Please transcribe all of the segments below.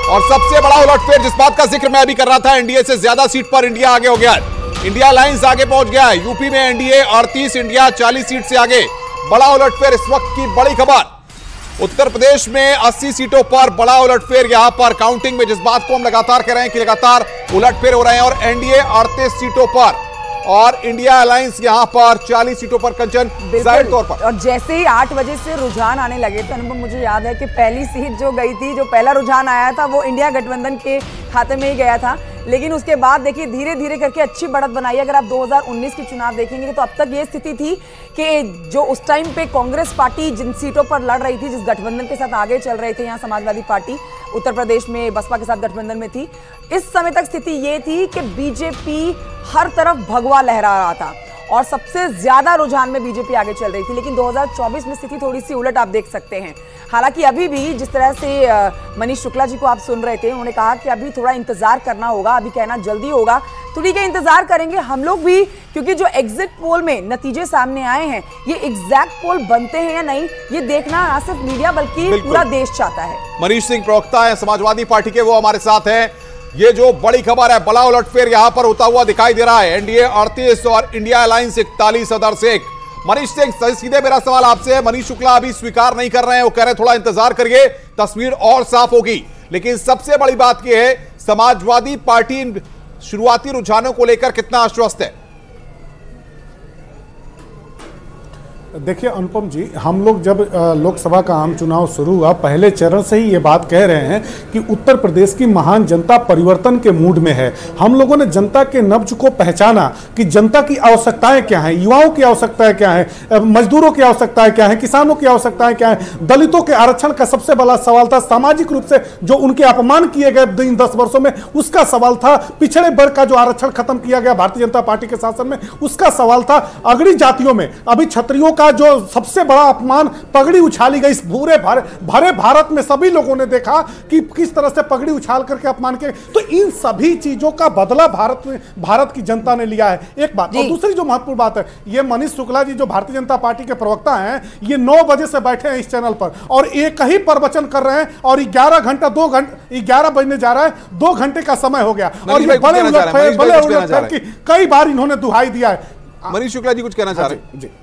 और सबसे बड़ा उलटफेर जिस बात का जिक्र मैं अभी कर रहा था, एनडीए से ज्यादा सीट पर इंडिया आगे हो गया है। इंडिया अलायंस आगे पहुंच गया है। यूपी में एनडीए 38, इंडिया 40 सीट से आगे। बड़ा उलटफेर इस वक्त की बड़ी खबर। उत्तर प्रदेश में 80 सीटों पर बड़ा उलटफेर। यहां पर काउंटिंग में जिस बात को हम लगातार कह रहे हैं कि लगातार उलटफेर हो रहे हैं और एनडीए 38 सीटों पर और इंडिया अलायंस यहां पर 40 सीटों पर। कंचन, जाहिर तौर पर और जैसे ही 8 बजे से रुझान आने लगे थे अनुभव, मुझे याद है कि पहली सीट जो गई थी, जो पहला रुझान आया था वो इंडिया गठबंधन के खाते में ही गया था। लेकिन उसके बाद देखिए धीरे धीरे करके अच्छी बढ़त बनाई। अगर आप 2019 की चुनाव देखेंगे तो अब तक ये स्थिति थी कि जो उस टाइम पे कांग्रेस पार्टी जिन सीटों पर लड़ रही थी, जिस गठबंधन के साथ आगे चल रहे थे, यहाँ समाजवादी पार्टी उत्तर प्रदेश में बसपा के साथ गठबंधन में थी, इस समय तक स्थिति ये थी कि बीजेपी हर तरफ भगवा लहरा रहा था और सबसे ज्यादा रुझान में बीजेपी आगे चल रही थी। लेकिन 2024 में स्थिति थोड़ी सी उलट आप देख सकते हैं। हालांकि अभी भी जिस तरह से मनीष शुक्ला जी को आप सुन रहे थे, उन्होंने कहा कि अभी थोड़ा इंतजार करना होगा, अभी कहना जल्दी होगा। तो ठीक है, इंतजार करेंगे हम लोग भी, क्योंकि जो एग्जिट पोल में नतीजे सामने आए हैं, ये एग्जैक्ट पोल बनते हैं या नहीं, ये देखना ना सिर्फ मीडिया बल्कि पूरा देश चाहता है। मनीष सिंह प्रवक्ता है समाजवादी पार्टी के, वो हमारे साथ हैं। ये जो बड़ी खबर है, बड़ा उलटफेर यहां पर होता हुआ दिखाई दे रहा है। एनडीए 38 और इंडिया अलायंस 41 अदर से 1। मनीष सिंह, सीधे मेरा सवाल आपसे है। मनीष शुक्ला अभी स्वीकार नहीं कर रहे हैं, वो कह रहे हैं थोड़ा इंतजार करिए, तस्वीर और साफ होगी। लेकिन सबसे बड़ी बात यह है, समाजवादी पार्टी शुरुआती रुझानों को लेकर कितना आश्वस्त है? देखिए अनुपम जी, हम लोग जब लोकसभा का आम चुनाव शुरू हुआ, पहले चरण से ही ये बात कह रहे हैं कि उत्तर प्रदेश की महान जनता परिवर्तन के मूड में है। हम लोगों ने जनता के नब्ज को पहचाना कि जनता की आवश्यकताएं क्या हैं, युवाओं की आवश्यकताएं क्या हैं, मजदूरों की आवश्यकताएं क्या हैं, किसानों की आवश्यकताएं क्या हैं। दलितों के आरक्षण का सबसे बड़ा सवाल था, सामाजिक रूप से जो उनके अपमान किए गए इन 10 वर्षों में उसका सवाल था, पिछड़े वर्ग का जो आरक्षण खत्म किया गया भारतीय जनता पार्टी के शासन में उसका सवाल था, अगड़ी जातियों में अभी क्षत्रियों का जो सबसे बड़ा अपमान, पगड़ी उछाली गई। इस भरे भारत में सभी लोगों ने देखा कि किस तरह से पगड़ी उछाल करके अपमान किया। तो इन सभी चीजों का बदला भारत की जनता ने लिया है, एक बात। और दूसरी जो महत्वपूर्ण बात है, ये मनीष शुक्ला जी जो भारतीय जनता पार्टी के प्रवक्ता हैं, ये 9 बजे से बैठे हैं इस चैनल पर और एक ही प्रवचन कर रहे हैं और 11 बजने जा रहा है, 2 घंटे का समय हो गया और ये बड़े उलटफेर की कई बार इन्होंने दुहाई दिया है। मनीष शुक्ला जी कुछ कहना चाह रहे हैं?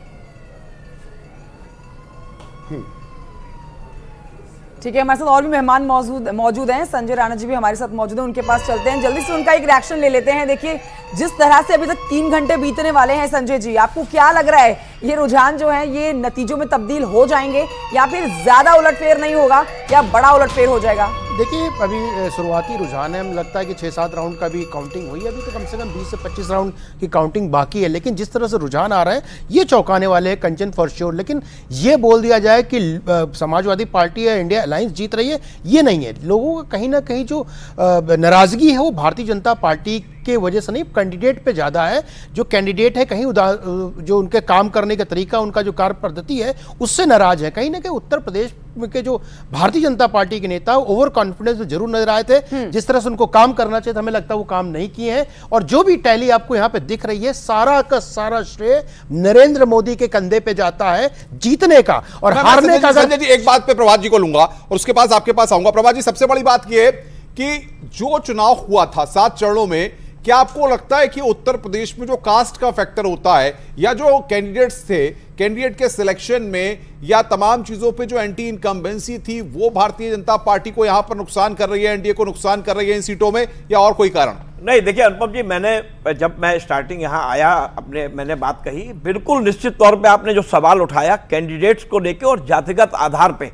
ठीक है, हमारे साथ और भी मेहमान मौजूद हैं। संजय राणा जी भी हमारे साथ मौजूद हैं, उनके पास चलते हैं, जल्दी से उनका एक रिएक्शन ले लेते हैं। देखिए जिस तरह से अभी तक 3 घंटे बीतने वाले हैं, संजय जी आपको क्या लग रहा है, ये रुझान जो है ये नतीजों में तब्दील हो जाएंगे या फिर ज्यादा उलटफेर नहीं होगा या बड़ा उलटफेर हो जाएगा? देखिए अभी शुरुआती रुझान है, हमें लगता है कि 6-7 राउंड का भी काउंटिंग हुई है, अभी तो कम से कम 20 से 25 राउंड की काउंटिंग बाकी है। लेकिन जिस तरह से रुझान आ रहा है ये चौंकाने वाले हैं, कंचन फॉर श्योर। लेकिन ये बोल दिया जाए कि समाजवादी पार्टी या इंडिया अलायंस जीत रही है, ये नहीं है। लोगों का कहीं ना कहीं जो नाराजगी है वो भारतीय जनता पार्टी के वजह से नहीं, कैंडिडेट पे ज्यादा है। जो कैंडिडेट है कहीं जो उनके काम करने का तरीका, उनका जो कार्य पद्धति है उससे नाराज है। कहीं ना कहीं उत्तर प्रदेश के जो भारतीय जनता पार्टी के नेता ओवर कॉन्फिडेंस जरूर नजर आए थे। जिस तरह से उनको काम करना चाहिए था, हमें लगता है वो काम नहीं किए हैं। और जो भी टैली आपको यहाँ पे दिख रही है, सारा का सारा श्रेय नरेंद्र मोदी के कंधे पे जाता है जीतने का और हारने का। संजय जी एक बात पे प्रभात जी को लूंगा और उसके पास आपके पास आऊंगा। प्रभात जी, सबसे बड़ी बात यह है कि जो चुनाव हुआ था 7 चरणों में, क्या आपको लगता है कि उत्तर प्रदेश में जो कास्ट का फैक्टर होता है या जो कैंडिडेट्स थे, कैंडिडेट के सिलेक्शन में या तमाम चीजों पे जो एंटी इनकम्बेंसी थी, वो भारतीय जनता पार्टी को यहां पर नुकसान कर रही है, एनडीए को नुकसान कर रही है इन सीटों में, या और कोई कारण? नहीं, देखिए अनुपम जी, जब मैं स्टार्टिंग यहां आया मैंने बात कही, बिल्कुल निश्चित तौर पे आपने जो सवाल उठाया कैंडिडेट्स को लेकर और जातिगत आधार पे,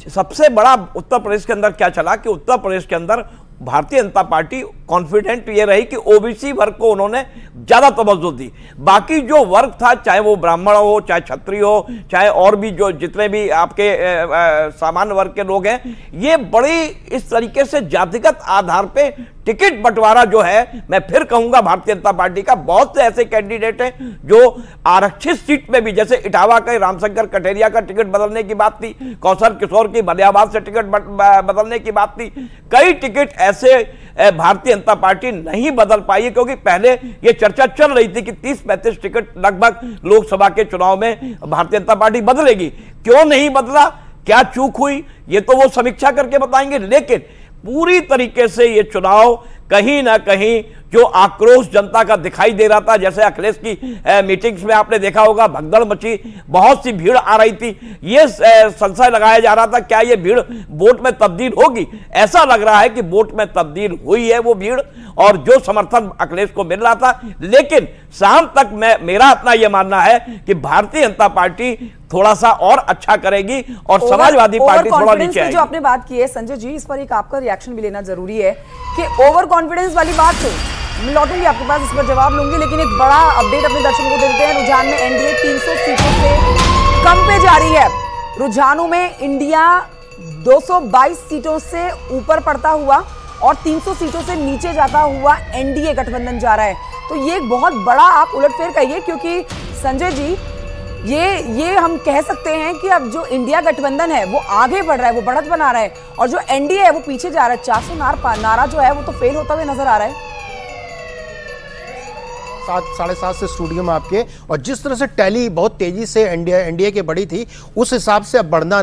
सबसे बड़ा उत्तर प्रदेश के अंदर क्या चला कि उत्तर प्रदेश के अंदर भारतीय जनता पार्टी कॉन्फिडेंट ये रही कि ओबीसी वर्ग को उन्होंने ज्यादा तवज्जो दी। बाकी जो वर्ग था, चाहे वो ब्राह्मण हो, चाहे क्षत्रिय हो, चाहे और भी जो जितने भी आपके सामान्य वर्ग के लोग हैं, ये बड़ी इस तरीके से जातिगत आधार पे टिकट बंटवारा जो है, मैं फिर कहूंगा भारतीय जनता पार्टी का बहुत से ऐसे कैंडिडेट हैं जो आरक्षित सीट में भी, जैसे इटावा के रामशंकर कटेरिया का टिकट बदलने की बात थी, कौशल किशोर की मलियाबाद से टिकट बदलने की बात थी, कई टिकट ऐसे भारतीय जनता पार्टी नहीं बदल पाई है, क्योंकि पहले ये चर्चा चल रही थी कि 30-35 टिकट लगभग लोकसभा के चुनाव में भारतीय जनता पार्टी बदलेगी। क्यों नहीं बदला, क्या चूक हुई, ये तो वो समीक्षा करके बताएंगे। लेकिन पूरी तरीके से ये चुनाव कहीं ना कहीं जो आक्रोश जनता का दिखाई दे रहा था, जैसे अखिलेश की मीटिंग्स में आपने देखा होगा भगदड़ मची, बहुत सी भीड़ आ रही थी, ये संशय लगाया जा रहा था क्या ये भीड़ वोट में तब्दील होगी। ऐसा लग रहा है कि वोट में तब्दील हुई है वो भीड़, और जो समर्थन अखिलेश को मिल रहा था। लेकिन शाम तक मेरा अपना यह मानना है कि भारतीय जनता पार्टी थोड़ा सा और अच्छा करेगी और समाजवादी पार्टी थोड़ा नीचे आएगी। जो आपने बात की है संजय जी, इस पर एक आपका रिएक्शन भी लेना जरूरी है कि ओवर कॉन्फिडेंस वाली बात है, मैं लौटूंगी आपके पास, इस पर जवाब लूंगी, लेकिन एक बड़ा अपडेट अपने दर्शकों को देते हैं। रुझान में एनडीए 300 सीटों से कम पे जा रही है। रुझानों में इंडिया 222 सीटों से ऊपर पड़ता हुआ और 300 सीटों से नीचे जाता हुआ एनडीए गठबंधन जा रहा है। तो ये एक बहुत बड़ा आप उलटफेर कहिए, क्योंकि संजय जी ये हम कह सकते हैं कि अब जो इंडिया गठबंधन है वो आगे बढ़ रहा है, वो बढ़त बना रहा है, और जो एनडीए है वो पीछे जा रहा है। 400 नारा जो है वो तो फेल होता हुआ नजर आ रहा है। 7-7.5 से स्टूडियो में आपके, और जिस तरह से टैली बहुत तेजी से एनडीए के बढ़ी थी उस हिसाब से अब बढ़ना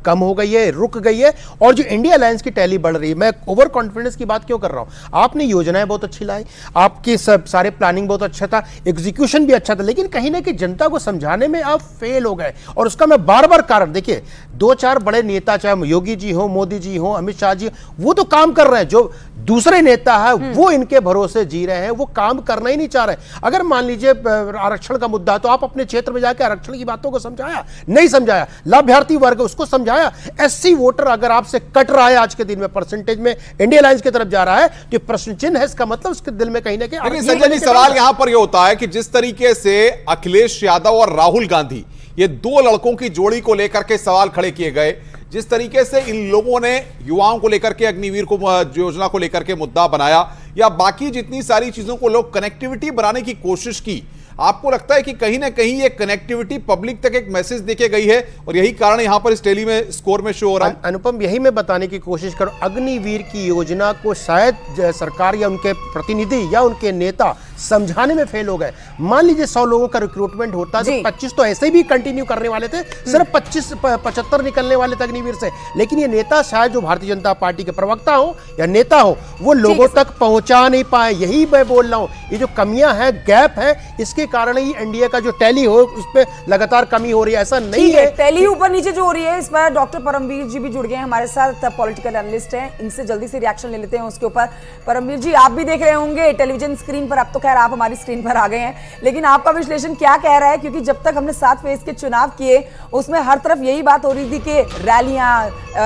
कम हो गई है, रुक गई है, और जो इंडिया अलायंस की टैली बढ़ रही है। मैं ओवर कॉन्फिडेंस की बात क्यों कर रहा हूं, आपने योजनाएं बहुत अच्छी लाई, आपकी सब सारे प्लानिंग बहुत अच्छा था, एग्जीक्यूशन भी अच्छा था, लेकिन कहीं ना कहीं जनता को समझाने में आप फेल हो गए। और उसका मैं बार बार कारण, देखिए 2-4 बड़े नेता, चाहे योगी जी हो, मोदी जी हो, अमित शाह जी, वो तो काम कर रहे हैं, जो दूसरे नेता है वो इनके भरोसे जी रहे हैं, वो काम करना ही नहीं चाह रहे। अगर मान लीजिए आरक्षण का मुद्दा है तो आप अपने क्षेत्र में जाकर आरक्षण की बातों को समझाया, नहीं समझाया, लाभार्थी वर्ग उसको समझाया। एससी वोटर अगर आपसे कट रहा है आज के दिन में, परसेंटेज में इंडिया अलायंस की तरफ जा रहा है, तो प्रश्न चिन्ह है, इसका मतलब उसके दिल में कहीं ना कहीं। लेकिन संजय जी सवाल यहां पर यह होता है कि जिस तरीके से अखिलेश यादव और राहुल गांधी, ये दो लड़कों की जोड़ी को लेकर के सवाल खड़े किए गए, जिस तरीके से इन लोगों ने युवाओं को लेकर के अग्निवीर को योजना को लेकर के मुद्दा बनाया, या बाकी जितनी सारी चीजों को लोग कनेक्टिविटी बनाने की कोशिश की, आपको लगता है कि कहीं ना कहीं ये कनेक्टिविटी पब्लिक तक एक मैसेज देके गई है और यही कारण यहां पर इस टैली में स्कोर में शो हो रहा है? अनुपम, यही मैं बताने की कोशिश करूं, अग्निवीर की योजना को शायद सरकार या उनके प्रतिनिधि या उनके नेता समझाने में फेल हो गए। मान लीजिए 100 लोगों का रिक्रूटमेंट होता तो 25 तो ऐसे भी कंटिन्यू करने वाले थे, सिर्फ 75 निकलने वाले थे अग्निवीर से। लेकिन ये नेता शायद जो भारतीय जनता पार्टी के प्रवक्ता हो या नेता हो, वो लोगों तक पहुंचा नहीं पाए। यही मैं बोल रहा हूं, ये जो कमियां हैं, गैप है, इसके कारण ही एनडीए का जो टैली हो उस पर लगातार कमी हो रही है। ऐसा नहीं है टैली ऊपर नीचे जो हो रही है, इस पर डॉक्टर परमवीर जी भी जुड़ गए हैं हमारे साथ, पॉलिटिकल एनालिस्ट हैं, इनसे जल्दी से रिएक्शन ले लेते हैं उसके ऊपर। परमवीर जी, आप भी देख रहे होंगे टेलीविजन स्क्रीन पर, अब तो खैर आप हमारी स्क्रीन पर आ गए हैं, लेकिन आपका विश्लेषण क्या कह रहा है? क्योंकि जब तक हमने 7 फेज के चुनाव किए उसमें हर तरफ यही बात हो रही थी कि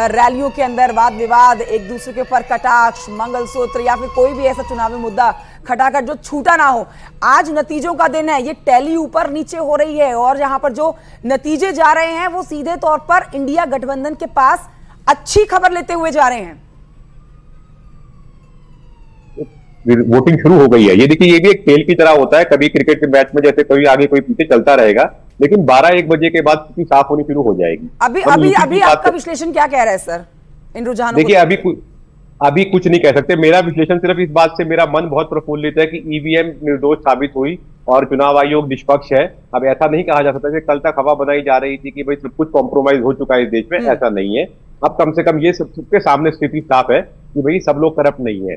रैलियों के अंदर वाद विवाद, एक दूसरे के ऊपर कटाक्ष, मंगलसूत्र या फिर कोई भी ऐसा चुनावी मुद्दा खटाखट जो छूटा ना हो। आज नतीजों का दिन है, ये टैली ऊपर नीचे हो रही है, और यहां पर जो नतीजे जा रहे हैं वो सीधे तौर पर इंडिया गठबंधन के पास अच्छी खबर लेते हुए जा रहे हैं। वोटिंग शुरू हो गई है। ये देखिए, ये भी एक खेल की तरह होता है, कभी क्रिकेट के मैच में जैसे कोई आगे कोई पीछे चलता रहेगा, लेकिन 12-1 बजे के बाद स्थिति साफ होनी शुरू हो जाएगी। अभी आपका विश्लेषण क्या कह रहा है सर इन रुझानों? देखिए, अभी कुछ नहीं कह सकते। मेरा विश्लेषण सिर्फ इस बात से, मेरा मन बहुत प्रफुल्लित है कि ईवीएम निर्दोष साबित हुई और चुनाव आयोग निष्पक्ष है। अब ऐसा नहीं कहा जा सकता कि कल तक हवा बनाई जा रही थी कि भाई सब कुछ कॉम्प्रोमाइज हो चुका है इस देश में, ऐसा नहीं है। अब कम से कम ये सबके सामने स्थिति साफ है कि भाई सब लोग करप्ट नहीं है।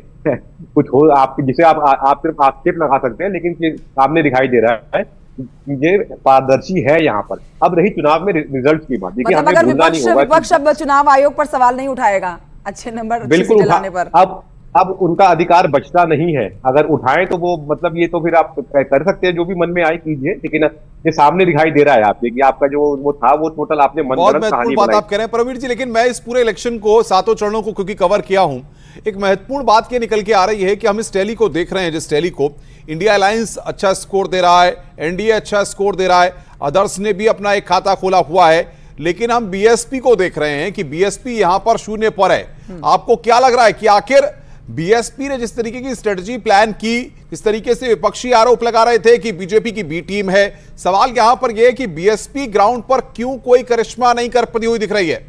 कुछ हो आप जिसे आप सिर्फ आक्षेप लगा सकते हैं, लेकिन ये सामने दिखाई दे रहा है, ये पारदर्शी है यहाँ पर। अब रही चुनाव में रिजल्ट की बात, देखिए हमें भूलना नहीं होगा, विपक्ष अब चुनाव आयोग पर सवाल नहीं उठाएगा अच्छे नंबर बिल्कुल लाने पर। अब उनका अधिकार बचता नहीं है, अगर उठाएं तो वो मतलब ये तो फिर आप कर सकते हैं, जो भी मन में आए कीजिए, लेकिन ये सामने दिखाई दे रहा है आपके कि आपका जो वो था वो टोटल आपने मन बहुत महत्वपूर्ण बात आप कह रहे हैं परमवीर जी। लेकिन मैं इस पूरे इलेक्शन को 7 चरणों को क्योंकि कवर किया हूं, एक महत्वपूर्ण बात ये निकल के आ रही है कि हम इस टैली को देख रहे हैं, जिस टैली को इंडिया अलायंस अच्छा स्कोर दे रहा है, एनडीए अच्छा स्कोर दे रहा है, अदर्स ने भी अपना एक खाता खोला हुआ है, लेकिन हम बीएसपी को देख रहे हैं कि बीएसपी यहां पर शून्य पर है। आपको क्या लग रहा है कि आखिर बीएसपी ने जिस तरीके की स्ट्रेटजी प्लान की, इस तरीके से विपक्षी आरोप लगा रहे थे कि बीजेपी की बी टीम है, सवाल यहां पर यह है कि बीएसपी ग्राउंड पर क्यों कोई करिश्मा नहीं कर पाती हुई दिख रही है?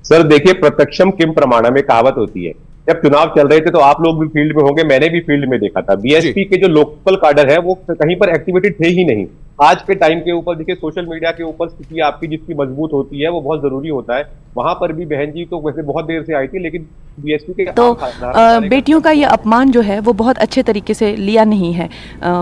सर देखिए, प्रत्यक्षम किम प्रमाणम में कहावत होती है। जब चुनाव चल रहे थे तो आप लोग भी फील्ड में होंगे, मैंने भी फील्ड में देखा था, बीएसपी के जो लोकल कार्डर है वो कहीं पर एक्टिवेटेड थे ही नहीं। आज के टाइम के ऊपर देखिए सोशल मीडिया के ऊपर स्थिति आपकी जिसकी मजबूत होती है वो बहुत जरूरी होता है। वहां पर भी बहन जी तो वैसे बहुत देर से आई थी, लेकिन बीएसपी के तो बेटियों का ये अपमान जो है वो बहुत अच्छे तरीके से लिया नहीं है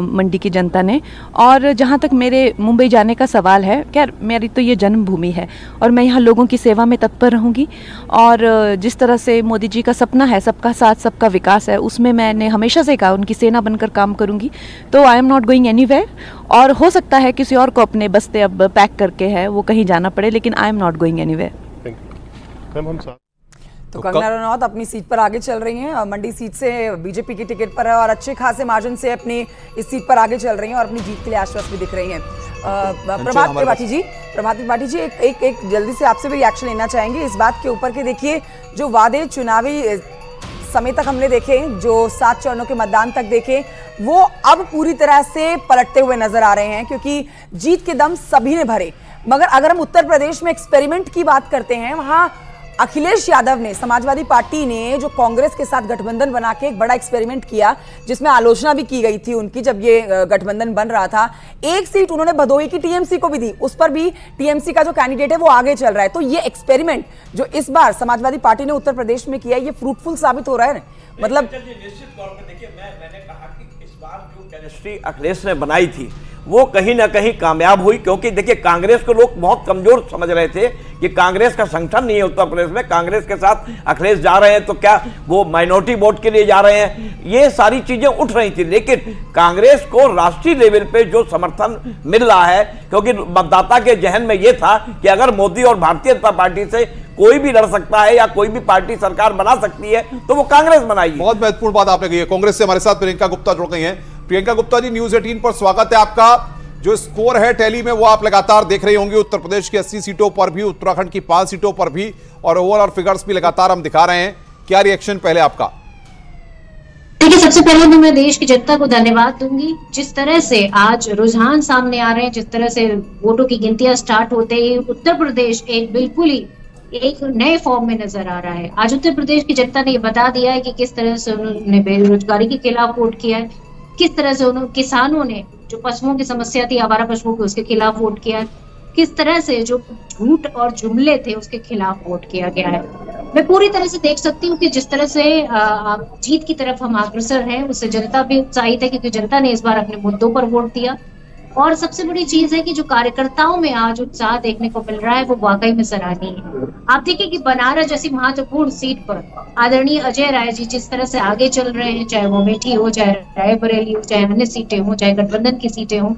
मंडी की जनता ने। और जहाँ तक मेरे मुंबई जाने का सवाल है, खैर मेरी तो ये जन्मभूमि है और मैं यहाँ लोगों की सेवा में तत्पर रहूँगी। और जिस तरह से मोदी जी का सपना है सबका साथ सबका विकास है, उसमें मैंने हमेशा से कहा उनकी सेना बनकर काम करूँगी। तो I am not going anywhere. और हो सकता है किसी और को अपने बस्ते अब पैक करके है वो कहीं जाना पड़े, लेकिन I am not going anywhere. तो कंगना रनौत अपनी सीट पर आगे चल रही हैं, मंडी सीट से बीजेपी की टिकट पर है और अच्छे खासे मार्जिन से अपनी इस सीट पर आगे चल रही हैं और अपनी जीत के लिए आश्वस्त भी दिख रही हैं। प्रभात त्रिपाठी जी एक जल्दी से आपसे भी रिएक्शन लेना चाहेंगे इस बात के ऊपर कि देखिए जो वादे चुनावी समय तक हमने देखे, जो 7 चरणों के मतदान तक देखे, वो अब पूरी तरह से पलटते हुए नजर आ रहे हैं क्योंकि जीत के दम सभी ने भरे। मगर अगर हम उत्तर प्रदेश में एक्सपेरिमेंट की बात करते हैं, वहां अखिलेश यादव ने, समाजवादी पार्टी ने जो कांग्रेस के साथ गठबंधन बना के एक बड़ा एक्सपेरिमेंट किया जिसमें आलोचना भी की गई थी उनकी जब ये गठबंधन बन रहा था। एक सीट उन्होंने भदोही की टीएमसी को भी दी, उस पर भी टीएमसी का जो कैंडिडेट है वो आगे चल रहा है। तो ये एक्सपेरिमेंट जो इस बार समाजवादी पार्टी ने उत्तर प्रदेश में किया, ये फ्रूटफुल साबित हो रहा है। मतलब निश्चित तौर पर देखिए, मैंने कहा कि इस बार जो केमिस्ट्री अखिलेश ने बनाई थी वो कहीं ना कहीं कामयाब हुई, क्योंकि देखिए कांग्रेस को लोग बहुत कमजोर समझ रहे थे कि कांग्रेस का संगठन नहीं है उत्तर प्रदेश में, कांग्रेस के साथ अखिलेश जा रहे हैं तो क्या वो माइनॉरिटी वोट के लिए जा रहे हैं, ये सारी चीजें उठ रही थी। लेकिन कांग्रेस को राष्ट्रीय लेवल पे जो समर्थन मिल रहा है, क्योंकि मतदाता के जहन में ये था कि अगर मोदी और भारतीय जनता पार्टी से कोई भी लड़ सकता है या कोई भी पार्टी सरकार बना सकती है तो वो कांग्रेस बनाएगी। बहुत महत्वपूर्ण बात आपने कही है। कांग्रेस से हमारे साथ प्रियंका गुप्ता जुड़ गई हैं। प्रियंका गुप्ता जी, न्यूज़ 18 पर स्वागत है आपका। जो स्कोर है टैली में वो आप लगातार देख रही होंगी, उत्तर प्रदेश की 80 सीटों पर भी, उत्तराखंड की 5 सीटों पर भी, और ओवरऑल फिगर्स भी लगातार हम दिखा रहे हैं। क्या रिएक्शन पहले आपका? देखिए, सबसे पहले तो मैं देश की जनता को धन्यवाद दूंगी। जिस तरह से आज रुझान सामने आ रहे हैं, जिस तरह से वोटों की गिनतियां स्टार्ट होते ही उत्तर प्रदेश एक बिल्कुल ही एक नए फॉर्म में नजर आ रहा है। आज उत्तर प्रदेश की जनता ने ये बता दिया है कि किस तरह से उन्होंने बेरोजगारी के खिलाफ वोट किया है, किस तरह से उन्होंने किसानों ने जो पशुओं की समस्या थी, आवारा पशुओं की, उसके खिलाफ वोट किया है, किस तरह से जो झूठ और जुमले थे उसके खिलाफ वोट किया गया है। मैं पूरी तरह से देख सकती हूँ कि जिस तरह से जीत की तरफ हम अग्रसर हैं, उससे जनता भी उत्साहित है क्योंकि जनता ने इस बार अपने मुद्दों पर वोट दिया। और सबसे बड़ी चीज है कि जो कार्यकर्ताओं में आज उत्साह देखने को मिल रहा है वो वाकई में सराहनीय है। आप देखिए कि बनारस जैसी महत्वपूर्ण सीट पर आदरणीय अजय राय जी जिस तरह से आगे चल रहे हैं, चाहे वो अमेठी हो, चाहे रायबरेली हो, चाहे अन्य सीटें हो, चाहे गठबंधन की सीटें हो,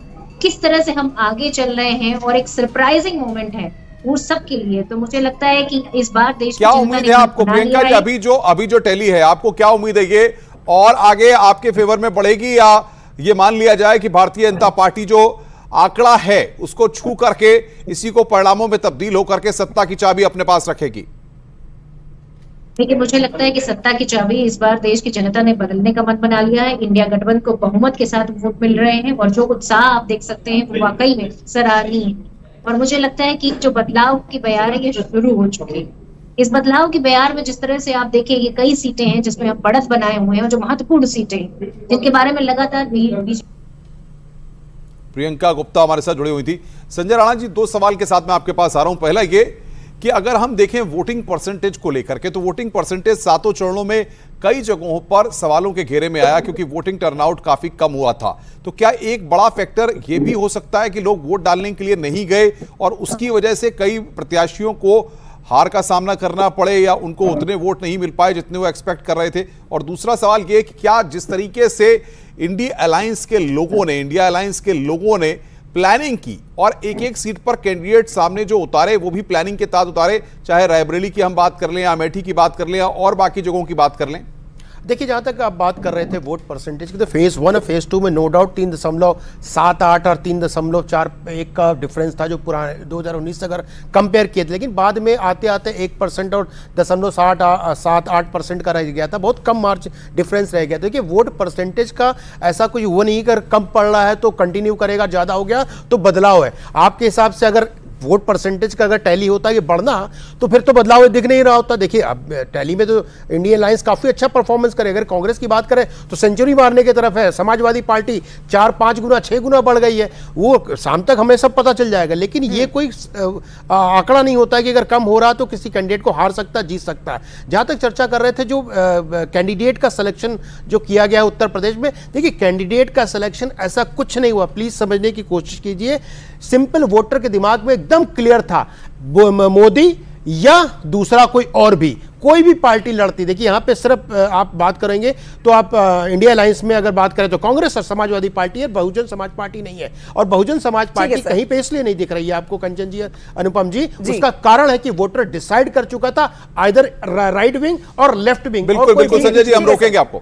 किस तरह से हम आगे चल रहे हैं और एक सरप्राइजिंग मोमेंट है वो सबके लिए। तो मुझे लगता है कि इस बार देश क्या उम्मीद है आपको प्रियंका जी, अभी जो टैली है, आपको क्या उम्मीद है ये और आगे आपके फेवर में बढ़ेगी, या ये मान लिया जाए कि भारतीय जनता पार्टी जो आंकड़ा है उसको छू करके इसी को परिणामों में तब्दील होकर के सत्ता की चाबी अपने पास रखेगी? देखिए, मुझे लगता है कि सत्ता की चाबी इस बार देश की जनता ने बदलने का मन बना लिया है। इंडिया गठबंधन को बहुमत के साथ वोट मिल रहे हैं और जो उत्साह आप देख सकते हैं वो वाकई में सराहनीय है। और मुझे लगता है कि जो बदलाव की बयार है ये शुरू हो चुकी है। इस बदलाव की बयार में जिस तरह से आप देखिए ये कई सीटें हैं जिसमें हम बढ़त बनाए हुए हैं और जो महत्वपूर्ण सीटें हैं जिनके बारे में लगातार प्रियंका गुप्ता हमारे साथ जुड़ी हुई थी। संजय राणा जी, 2 सवाल के साथ मैं आपके पास आ रहा हूं। पहला ये कि अगर हम देखें वोटिंग परसेंटेज को लेकर के, तो वोटिंग परसेंटेज 7 चरणों में कई जगहों पर सवालों के घेरे में आया क्योंकि वोटिंग टर्नआउट काफी कम हुआ था। तो क्या एक बड़ा फैक्टर ये भी हो सकता है कि लोग वोट डालने के लिए नहीं गए और उसकी वजह से कई प्रत्याशियों को हार का सामना करना पड़े या उनको उतने वोट नहीं मिल पाए जितने वो एक्सपेक्ट कर रहे थे? और दूसरा सवाल ये कि क्या जिस तरीके से इंडिया अलायंस के लोगों ने प्लानिंग की और एक सीट पर कैंडिडेट सामने जो उतारे वो भी प्लानिंग के तहत उतारे, चाहे रायबरेली की हम बात कर लें या अमेठी की बात कर लें या और बाकी जगहों की बात कर लें? देखिए, जहाँ तक आप बात कर रहे थे वोट परसेंटेज की, तो फेज 1 और फेज 2 में नो डाउट 3.78 और 3.41 का डिफरेंस था जो पुराने 2019 से अगर कंपेयर किए थे। लेकिन बाद में आते आते 1% और 0.78% का रह गया था, बहुत कम मार्च डिफरेंस रह गया था। देखिए, वोट परसेंटेज का ऐसा कोई वो नहीं कर कम पड़ रहा है तो कंटिन्यू करेगा, ज़्यादा हो गया तो बदलाव है। आपके हिसाब से अगर वोट परसेंटेज का अगर टैली होता ये बढ़ना तो फिर तो बदलाव दिख नहीं रहा होता। देखिए अब टैली में तो इंडियन अलायंस काफी अच्छा परफॉर्मेंस करे। अगर कांग्रेस की बात करें तो सेंचुरी मारने की तरफ है, समाजवादी पार्टी 4-5 गुना 6 गुना बढ़ गई है। वो शाम तक हमें सब पता चल जाएगा, लेकिन ये कोई आंकड़ा नहीं होता कि अगर कम हो रहा तो किसी कैंडिडेट को हार सकता जीत सकता है। जहां तक चर्चा कर रहे थे जो कैंडिडेट का सिलेक्शन जो किया गया है उत्तर प्रदेश में, देखिए कैंडिडेट का सिलेक्शन ऐसा कुछ नहीं हुआ, प्लीज समझने की कोशिश कीजिए। सिंपल वोटर के दिमाग में एकदम क्लियर था, मोदी या दूसरा कोई और भी कोई भी पार्टी लड़ती। देखिए यहां पे सिर्फ आप बात करेंगे तो आप इंडिया अलायंस में अगर बात करें तो कांग्रेस और समाजवादी पार्टी है, बहुजन समाज पार्टी नहीं है। और बहुजन समाज पार्टी कहीं पे इसलिए नहीं दिख रही है आपको कंचन जी, अनुपम जी, उसका कारण है कि वोटर डिसाइड कर चुका था आइदर राइट विंग और लेफ्ट विंग। बिल्कुल बिल्कुल संजय जी, हम रोकेंगे आपको।